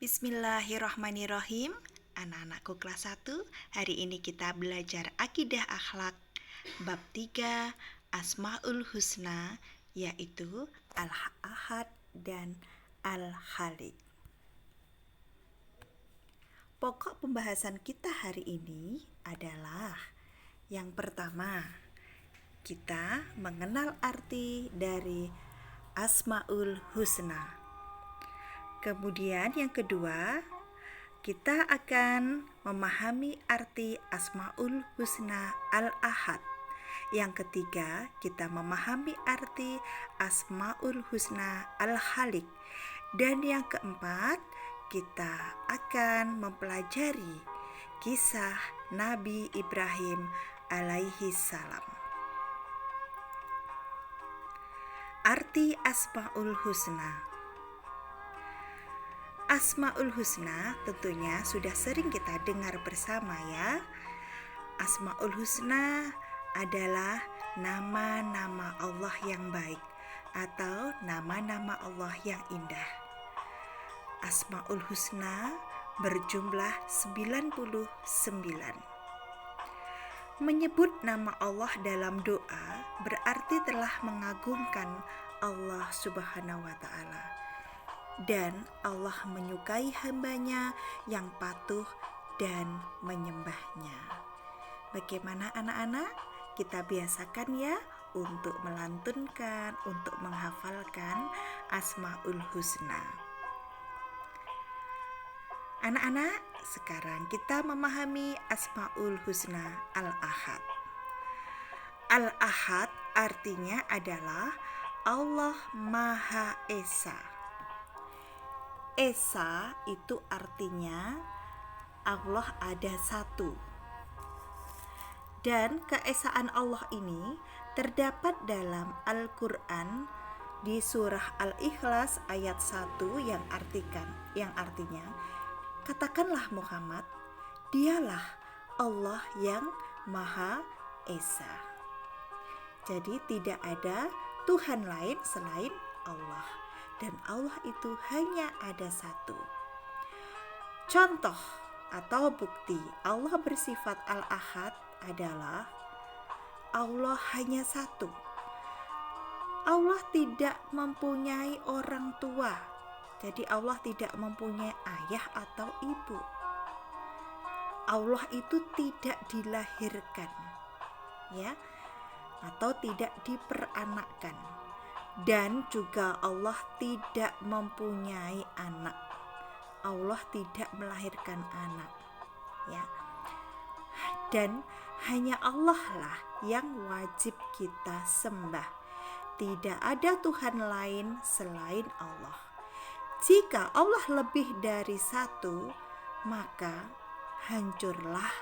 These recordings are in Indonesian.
Bismillahirrahmanirrahim. Anak-anakku kelas 1, hari ini kita belajar akidah akhlak bab 3 Asmaul Husna, yaitu Al-Ahad dan Al-Khaliq. Pokok pembahasan kita hari ini adalah yang pertama, kita mengenal arti dari Asmaul Husna. Kemudian yang kedua, kita akan memahami arti Asmaul Husna Al-Ahad. Yang ketiga, kita memahami arti Asmaul Husna Al-Khaliq. Dan yang keempat, kita akan mempelajari kisah Nabi Ibrahim alaihi salam. Arti Asmaul Husna. Asmaul Husna tentunya sudah sering kita dengar bersama ya. Asmaul Husna adalah nama-nama Allah yang baik atau nama-nama Allah yang indah. Asmaul Husna berjumlah 99. Menyebut nama Allah dalam doa berarti telah mengagungkan Allah Subhanahu wa Ta'ala. Dan Allah menyukai hambanya yang patuh dan menyembahnya. Bagaimana anak-anak? Kita biasakan ya untuk melantunkan, untuk menghafalkan Asmaul Husna. Anak-anak, sekarang kita memahami Asmaul Husna Al-Ahad. Al-Ahad artinya adalah Allah Maha Esa. Esa itu artinya Allah ada satu. Dan keesaan Allah ini terdapat dalam Al-Quran di surah Al-Ikhlas ayat 1 yang artinya, katakanlah Muhammad, dialah Allah yang Maha Esa. Jadi tidak ada Tuhan lain selain Allah. Dan Allah itu hanya ada satu. Contoh atau bukti Allah bersifat Al-Ahad adalah Allah hanya satu. Allah tidak mempunyai orang tua. Jadi Allah tidak mempunyai ayah atau ibu. Allah itu tidak dilahirkan, ya, atau tidak diperanakkan. Dan juga Allah tidak mempunyai anak. Allah tidak melahirkan anak, ya. Dan hanya Allah lah yang wajib kita sembah. Tidak ada Tuhan lain selain Allah. Jika Allah lebih dari satu, maka hancurlah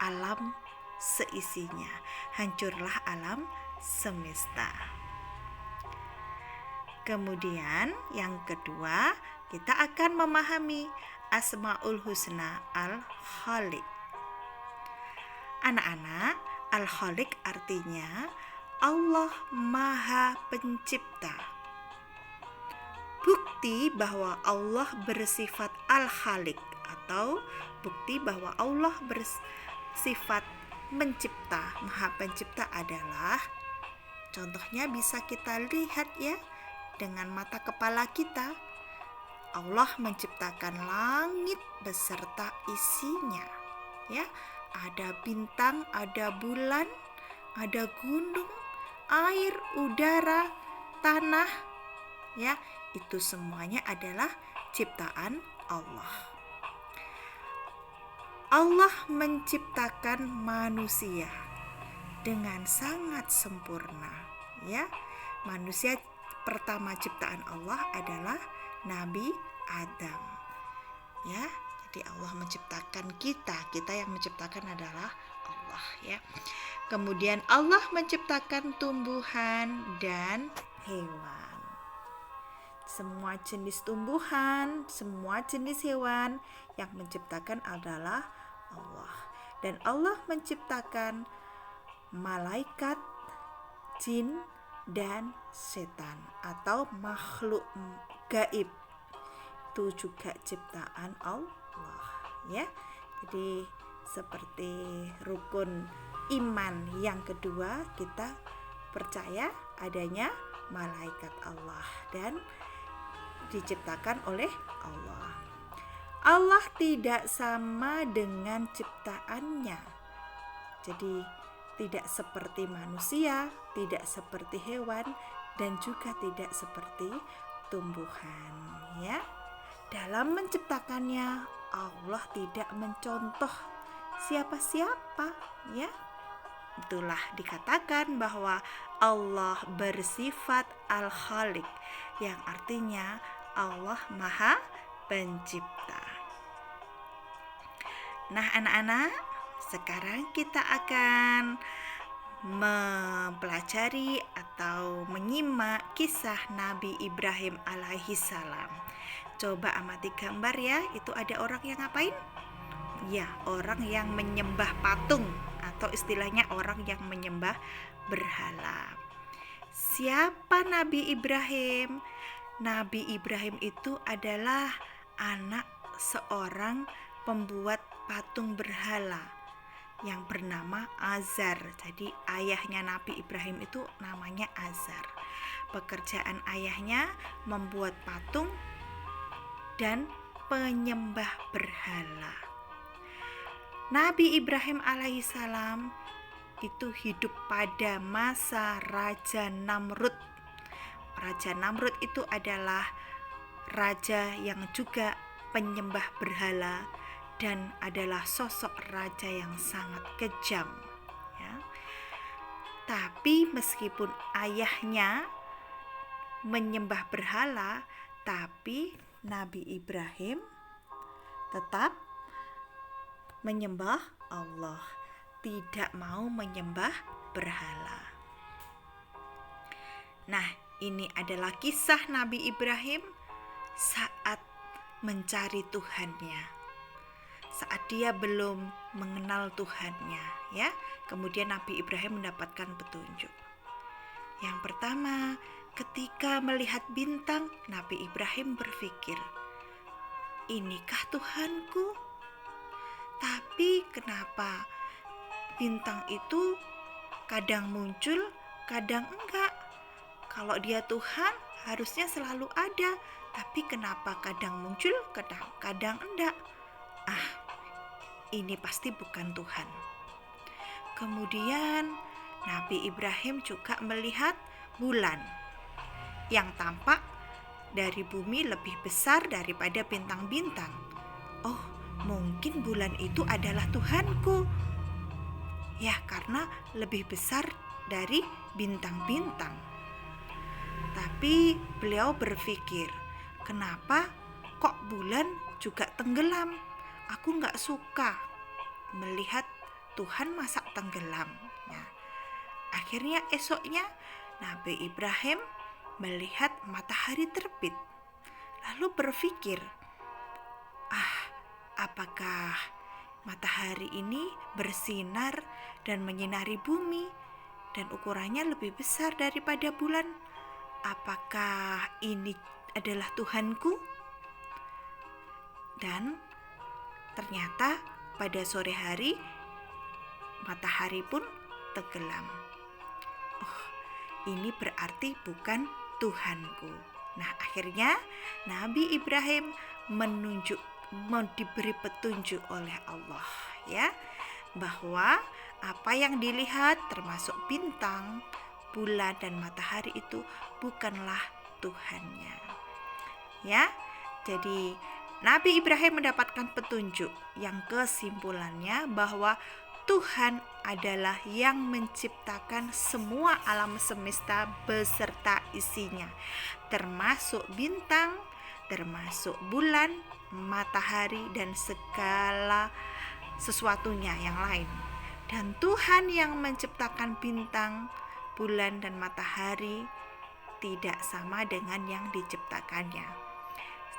alam seisinya. Hancurlah alam semesta. Kemudian yang kedua, kita akan memahami Asmaul Husna Al-Khaliq. Anak-anak, Al-Khaliq artinya Allah Maha Pencipta. Bukti bahwa Allah bersifat Al-Khaliq atau bukti bahwa Allah bersifat mencipta, Maha Pencipta adalah, contohnya bisa kita lihat ya, dengan mata kepala kita. Allah menciptakan langit beserta isinya, ya. Ada bintang, ada bulan, ada gunung, air, udara, tanah, ya. Itu semuanya adalah ciptaan Allah. Allah menciptakan manusia dengan sangat sempurna, ya. Manusia pertama ciptaan Allah adalah Nabi Adam, ya. Jadi Allah menciptakan kita yang menciptakan adalah Allah, ya. Kemudian Allah menciptakan tumbuhan dan hewan. Semua jenis tumbuhan, semua jenis hewan yang menciptakan adalah Allah. Dan Allah menciptakan malaikat, jin, dan setan atau makhluk gaib itu juga ciptaan Allah, ya. Jadi seperti rukun iman yang kedua, kita percaya adanya malaikat Allah dan diciptakan oleh Allah. Allah tidak sama dengan ciptaannya. Jadi tidak seperti manusia, tidak seperti hewan, dan juga tidak seperti tumbuhan, ya. Dalam menciptakannya, Allah tidak mencontoh siapa-siapa, ya. Itulah dikatakan bahwa Allah bersifat Al-Khaliq, yang artinya Allah Maha Pencipta. Nah, anak-anak, sekarang kita akan mempelajari atau menyimak kisah Nabi Ibrahim alaihi salam. Coba amati gambar ya, itu ada orang yang ngapain? Ya, orang yang menyembah patung, atau istilahnya orang yang menyembah berhala. Siapa Nabi Ibrahim? Nabi Ibrahim itu adalah anak seorang pembuat patung berhala yang bernama Azar. Jadi ayahnya Nabi Ibrahim itu namanya Azar. Pekerjaan ayahnya membuat patung dan penyembah berhala. Nabi Ibrahim alaihissalam itu hidup pada masa Raja Namrud. Raja Namrud itu adalah raja yang juga penyembah berhala dan adalah sosok raja yang sangat kejam, ya. Tapi meskipun ayahnya menyembah berhala, tapi Nabi Ibrahim tetap menyembah Allah, tidak mau menyembah berhala. Nah, ini adalah kisah Nabi Ibrahim saat mencari Tuhannya. Saat dia belum mengenal Tuhannya, ya. Kemudian Nabi Ibrahim mendapatkan petunjuk. Yang pertama, ketika melihat bintang, Nabi Ibrahim berpikir, inikah Tuhanku? Tapi kenapa bintang itu kadang muncul, kadang enggak? Kalau dia Tuhan, harusnya selalu ada. Tapi kenapa kadang muncul, kadang enggak? Ini pasti bukan Tuhan. Kemudian Nabi Ibrahim juga melihat bulan yang tampak dari bumi lebih besar daripada bintang-bintang. Oh, mungkin bulan itu adalah Tuhanku. Ya, karena lebih besar dari bintang-bintang. Tapi beliau berpikir, kenapa kok bulan juga tenggelam? Aku gak suka melihat Tuhan masa tenggelam. Nah, akhirnya esoknya Nabi Ibrahim melihat matahari terbit. Lalu berpikir, apakah matahari ini bersinar dan menyinari bumi dan ukurannya lebih besar daripada bulan? Apakah ini adalah Tuhanku? Dan ternyata pada sore hari matahari pun tenggelam. Oh, ini berarti bukan Tuhanku. Nah, akhirnya Nabi Ibrahim diberi petunjuk oleh Allah, ya, bahwa apa yang dilihat termasuk bintang, bulan dan matahari itu bukanlah Tuhannya. Ya. Jadi Nabi Ibrahim mendapatkan petunjuk yang kesimpulannya bahwa Tuhan adalah yang menciptakan semua alam semesta beserta isinya, termasuk bintang, termasuk bulan, matahari, dan segala sesuatunya yang lain. Dan Tuhan yang menciptakan bintang, bulan, dan matahari tidak sama dengan yang diciptakannya.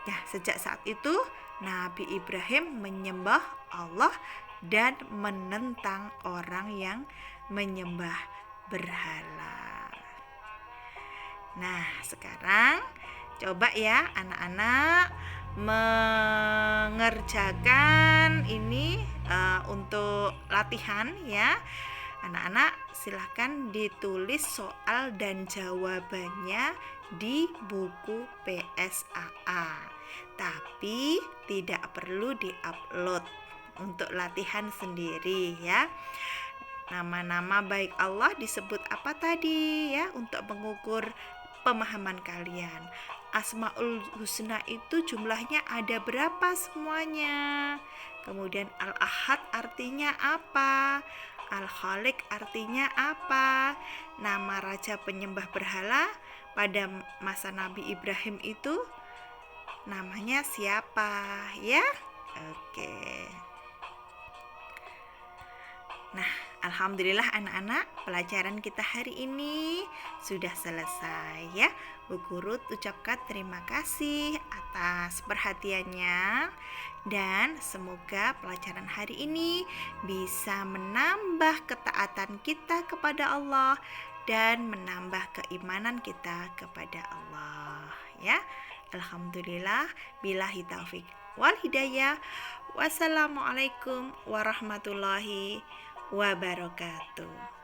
Nah, sejak saat itu Nabi Ibrahim menyembah Allah dan menentang orang yang menyembah berhala. Nah, sekarang Coba ya anak-anak mengerjakan ini untuk latihan ya. Anak-anak silahkan ditulis soal dan jawabannya di buku PSAA. Tapi tidak perlu diupload untuk latihan sendiri ya. Nama-nama baik Allah disebut apa tadi ya untuk mengukur pemahaman kalian. Asmaul Husna itu jumlahnya ada berapa semuanya? Kemudian Al-Ahad artinya apa? Al-Khaliq artinya apa? Nama raja penyembah berhala pada masa Nabi Ibrahim itu namanya siapa ya? Oke. Nah, alhamdulillah anak-anak, pelajaran kita hari ini sudah selesai ya. Bu Guru ucapkan terima kasih atas perhatiannya dan semoga pelajaran hari ini bisa menambah ketaatan kita kepada Allah dan menambah keimanan kita kepada Allah ya. Alhamdulillah, billahi taufik wal hidayah. Wassalamualaikum warahmatullahi wabarakatuh.